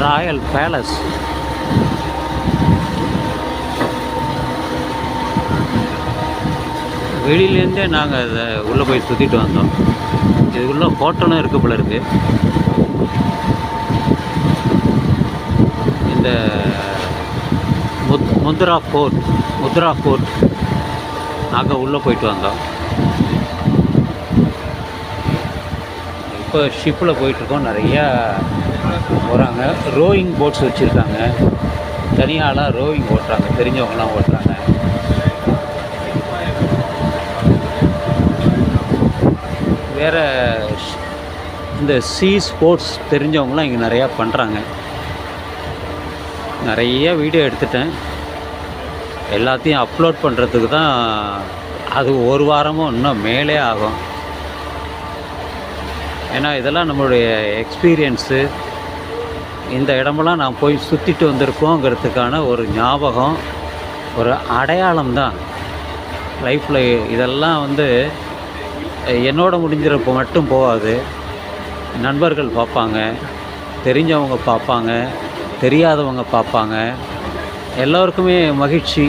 Royal palace. வெளியிலேருந்தே நாங்கள் அதை உள்ளே போய் சுற்றிட்டு வந்தோம். இதுக்குள்ளே ஹோட்டலும் இருக்குது போல இருக்குது. இந்த முத்ரா ஃபோர்ட் நாங்கள் உள்ளே போயிட்டு வந்தோம். இப்போ ஷிப்பில் போயிட்டுருக்கோம். நிறையா போகிறாங்க. ரோயிங் போட்ஸ் வச்சுருக்காங்க. தனியாலாம் ரோயிங் ஓட்டுறாங்க, தெரிஞ்சவங்களாம் ஓட்டுறாங்க. வேறு இந்த ஸ்போர்ட்ஸ் தெரிஞ்சவங்களாம் இங்கே நிறையா பண்ணுறாங்க. நிறைய வீடியோ எடுத்துட்டேன். எல்லாத்தையும் அப்லோட் பண்ணுறதுக்கு தான் அது ஒரு வாரமும் இன்னும் மேலே ஆகும். ஏன்னா இதெல்லாம் நம்மளுடைய எக்ஸ்பீரியன்ஸு. இந்த இடமெல்லாம் நான் போய் சுற்றிட்டு வந்திருக்கோங்கிறதுக்கான ஒரு ஞாபகம், ஒரு அடையாளம் தான் லைஃப்பில். இதெல்லாம் என்னோட முடிஞ்சிறப்போ மட்டும் போகாது. நண்பர்கள் பார்ப்பாங்க, தெரிஞ்சவங்க பார்ப்பாங்க, தெரியாதவங்க பார்ப்பாங்க. எல்லோருக்குமே மகிழ்ச்சி.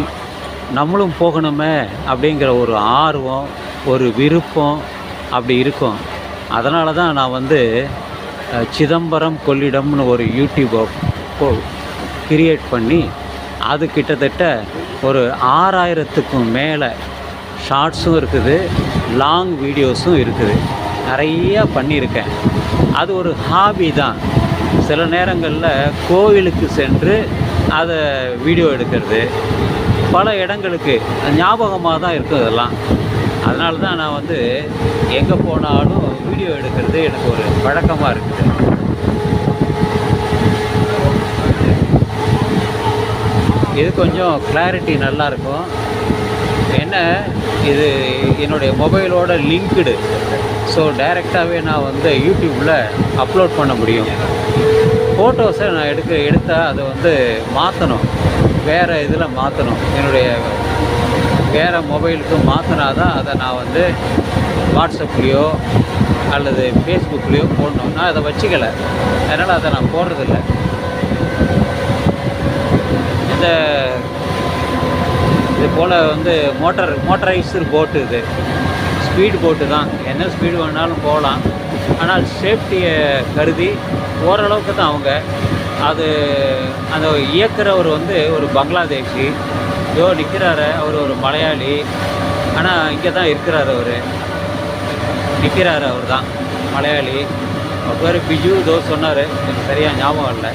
நம்மளும் போகணுமே அப்படிங்கிற ஒரு ஆர்வம், ஒரு விருப்பம் அப்படி இருக்கும். அதனால தான் நான் சிதம்பரம் கொள்ளிடம்னு ஒரு யூடியூப்பை கிரியேட் பண்ணி அது கிட்டத்தட்ட ஒரு 6000க்கும் மேலே ஷார்ட்ஸும் இருக்குது, லாங் வீடியோஸும் இருக்குது. நிறையா பண்ணியிருக்கேன். அது ஒரு ஹாபி தான். சில நேரங்களில் கோவிலுக்கு சென்று அதை வீடியோ எடுக்கிறது, பல இடங்களுக்கு ஞாபகமாக தான் இருக்கும் இதெல்லாம். அதனால தான் நான் எங்கே போனாலும் வீடியோ எடுக்கிறது எனக்கு ஒரு பழக்கமாக இருக்குது. இது கொஞ்சம் கிளாரிட்டி நல்லாயிருக்கும். என்ன, இது என்னுடைய மொபைலோட லிங்க்டு. ஸோ டைரெக்டாகவே நான் யூடியூப்பில் அப்லோட் பண்ண முடியும். ஃபோட்டோஸை நான் எடுத்தால் அதை மாற்றணும், வேறு இதில் மாற்றணும். என்னுடைய வேறு மொபைலுக்கு மாற்றினா தான் அதை நான் வாட்ஸ்அப்லேயோ அல்லது ஃபேஸ்புக்லேயோ போடணும். நான் அதை வச்சுக்கலை, அதனால் அதை நான் போடுறதில்ல. இது போல் மோட்டரைஸ்டு போட்டு, இது ஸ்பீடு போட்டு தான். என்ன ஸ்பீடு வேணாலும் போகலாம். ஆனால் சேஃப்டியை கருதி ஓரளவுக்கு தான் அவங்க அது. அந்த இயக்குறவர் ஒரு பங்களாதேஷி நிற்கிறாரு. அவர் ஒரு மலையாளி, ஆனால் இங்கே தான் இருக்கிறார். அவர் நிற்கிறாரு, அவர் தான் மலையாளி. அவர் பேர் பிஜு சொன்னார், எனக்கு சரியாக ஞாபகம் இல்லை.